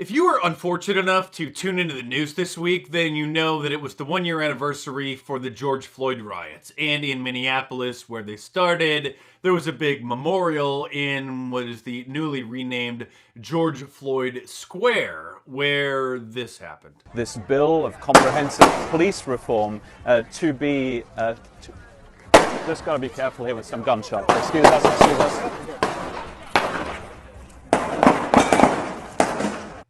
If you were unfortunate enough to tune into the news this week, then you know that it was the 1 year anniversary for the George Floyd riots. And in Minneapolis, where they started, there was a big memorial in what is the newly renamed George Floyd Square, where this happened. This bill of comprehensive police reform just got to be careful here with some gunshots. Excuse us.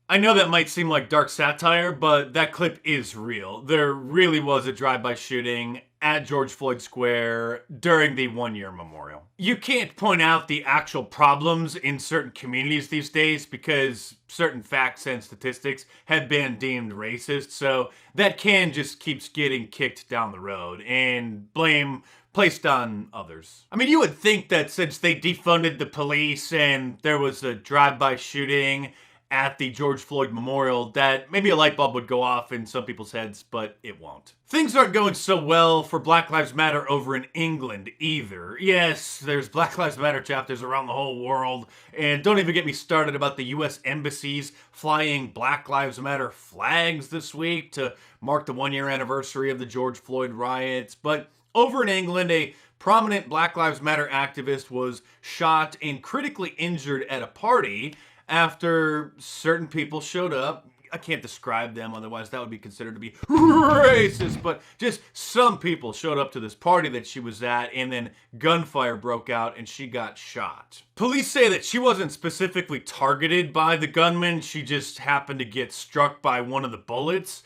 I know that might seem like dark satire, but that clip is real. There really was a drive-by shooting at George Floyd Square during the 1 year memorial. You can't point out the actual problems in certain communities these days because certain facts and statistics have been deemed racist, so that can just keeps getting kicked down the road and blame placed on others. I mean, you would think that since they defunded the police and there was a drive-by shooting at the George Floyd Memorial, that maybe a light bulb would go off in some people's heads, but it won't. Things aren't going so well for Black Lives Matter over in England either. Yes, there's Black Lives Matter chapters around the whole world, and don't even get me started about the US embassies flying Black Lives Matter flags this week to mark the 1 year anniversary of the George Floyd riots. But over in England, a prominent Black Lives Matter activist was shot and critically injured at a party after certain people showed up. I can't describe them, otherwise that would be considered to be racist, but just some people showed up to this party that she was at, and then gunfire broke out and she got shot. Police say that she wasn't specifically targeted by the gunman, she just happened to get struck by one of the bullets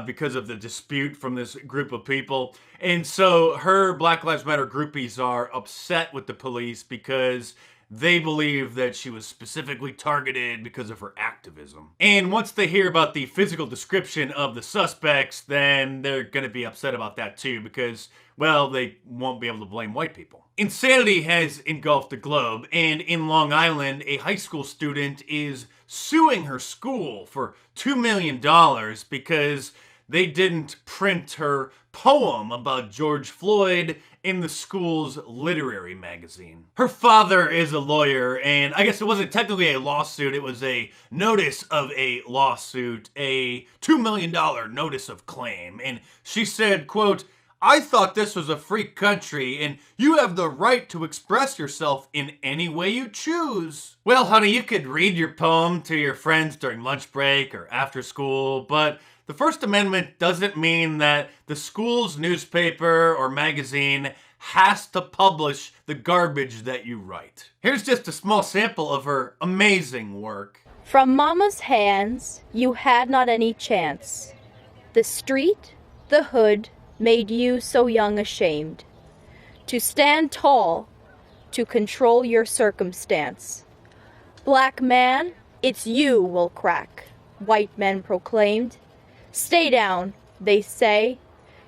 because of the dispute from this group of people. And so her Black Lives Matter groupies are upset with the police because they believe that she was specifically targeted because of her activism. And once they hear about the physical description of the suspects, then they're going to be upset about that too because, well, they won't be able to blame white people. Insanity has engulfed the globe, and in Long Island, a high school student is suing her school for $2 million because they didn't print her poem about George Floyd in the school's literary magazine. Her father is a lawyer, and I guess it wasn't technically a lawsuit, it was a notice of a lawsuit, a $2 million notice of claim. And she said, quote, "I thought this was a free country, and you have the right to express yourself in any way you choose." Well, honey, you could read your poem to your friends during lunch break or after school, but the First Amendment doesn't mean that the school's newspaper or magazine has to publish the garbage that you write. Here's just a small sample of her amazing work. "From mama's hands, you had not any chance. The street, the hood, made you so young ashamed. To stand tall, to control your circumstance. Black man, it's you will crack," white men proclaimed. "Stay down," they say.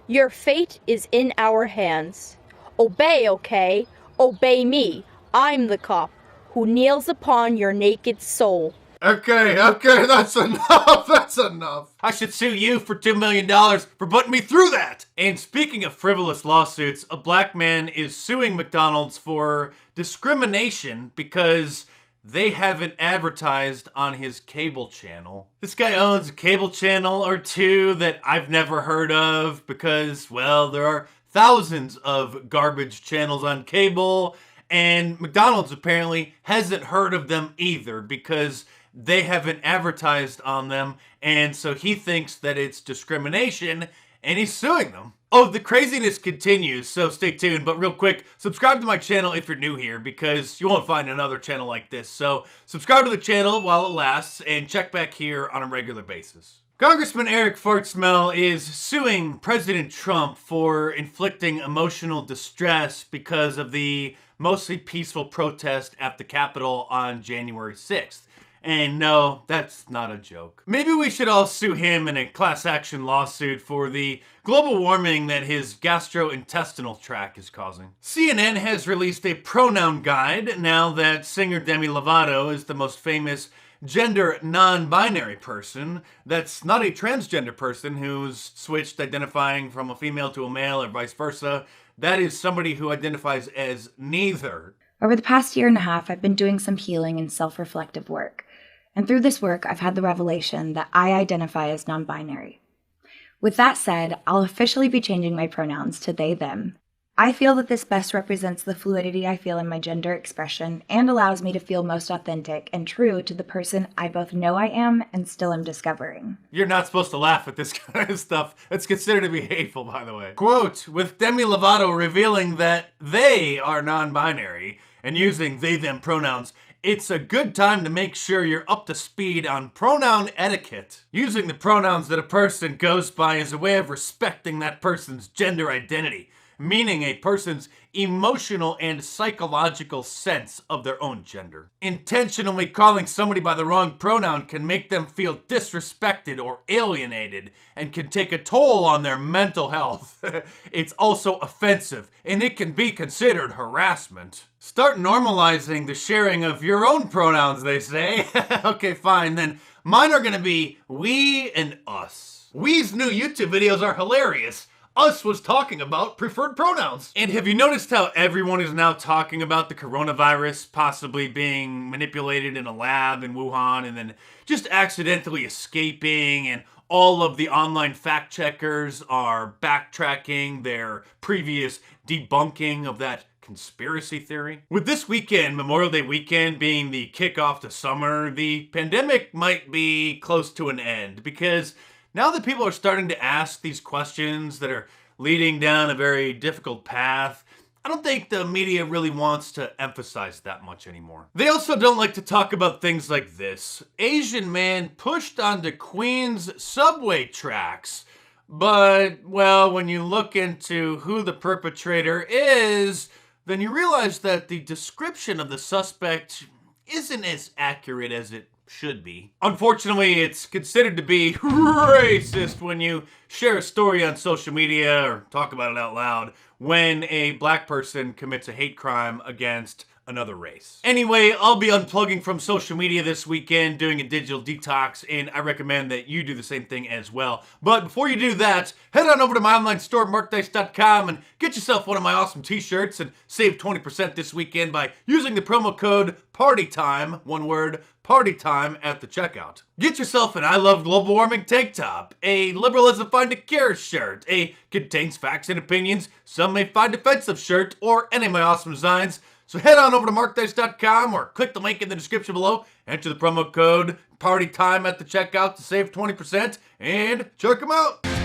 "Your fate is in our hands. Obey, okay? Obey me. I'm the cop who kneels upon your naked soul." Okay, that's enough. I should sue you for $2 million for putting me through that. And speaking of frivolous lawsuits, a black man is suing McDonald's for discrimination because they haven't advertised on his cable channel. This guy owns a cable channel or two that I've never heard of because, well, there are thousands of garbage channels on cable, and McDonald's apparently hasn't heard of them either because they haven't advertised on them, and so he thinks that it's discrimination, and he's suing them. Oh, the craziness continues, so stay tuned. But real quick, subscribe to my channel if you're new here because you won't find another channel like this. So subscribe to the channel while it lasts and check back here on a regular basis. Congressman Eric Fartsmell is suing President Trump for inflicting emotional distress because of the mostly peaceful protest at the Capitol on January 6th. And no, that's not a joke. Maybe we should all sue him in a class action lawsuit for the global warming that his gastrointestinal tract is causing. CNN has released a pronoun guide now that singer Demi Lovato is the most famous gender non-binary person that's not a transgender person who's switched identifying from a female to a male or vice versa. That is somebody who identifies as neither. Over the past year and a half, I've been doing some healing and self-reflective work. And through this work, I've had the revelation that I identify as non-binary. With that said, I'll officially be changing my pronouns to they, them. I feel that this best represents the fluidity I feel in my gender expression and allows me to feel most authentic and true to the person I both know I am and still am discovering. You're not supposed to laugh at this kind of stuff. It's considered to be hateful, by the way. Quote, with Demi Lovato revealing that they are non-binary and using they, them pronouns, it's a good time to make sure you're up to speed on pronoun etiquette. Using the pronouns that a person goes by is a way of respecting that person's gender identity, meaning a person's emotional and psychological sense of their own gender. Intentionally calling somebody by the wrong pronoun can make them feel disrespected or alienated and can take a toll on their mental health. It's also offensive and it can be considered harassment. Start normalizing the sharing of your own pronouns, they say. Okay, fine, then mine are gonna be we and us. We's new YouTube videos are hilarious. Us was talking about preferred pronouns. And have you noticed how everyone is now talking about the coronavirus possibly being manipulated in a lab in Wuhan and then just accidentally escaping, and all of the online fact checkers are backtracking their previous debunking of that conspiracy theory? With this weekend, Memorial Day weekend, being the kickoff to summer, the pandemic might be close to an end, because now that people are starting to ask these questions that are leading down a very difficult path, I don't think the media really wants to emphasize that much anymore. They also don't like to talk about things like this. Asian man pushed onto Queens subway tracks. But, well, when you look into who the perpetrator is, then you realize that the description of the suspect isn't as accurate as it should be. Unfortunately, it's considered to be racist when you share a story on social media or talk about it out loud when a black person commits a hate crime against another race. Anyway, I'll be unplugging from social media this weekend, doing a digital detox, and I recommend that you do the same thing as well. But before you do that, head on over to my online store, markdice.com, and get yourself one of my awesome t-shirts and save 20% this weekend by using the promo code PARTYTIME, one word, PARTYTIME, at the checkout. Get yourself an I Love Global Warming tank top, a Liberalism Find a Cure shirt, a Contains Facts and Opinions Some May Find Offensive shirt, or any of my awesome designs. So head on over to markdice.com or click the link in the description below, enter the promo code PARTYTIME at the checkout to save 20%, and check them out.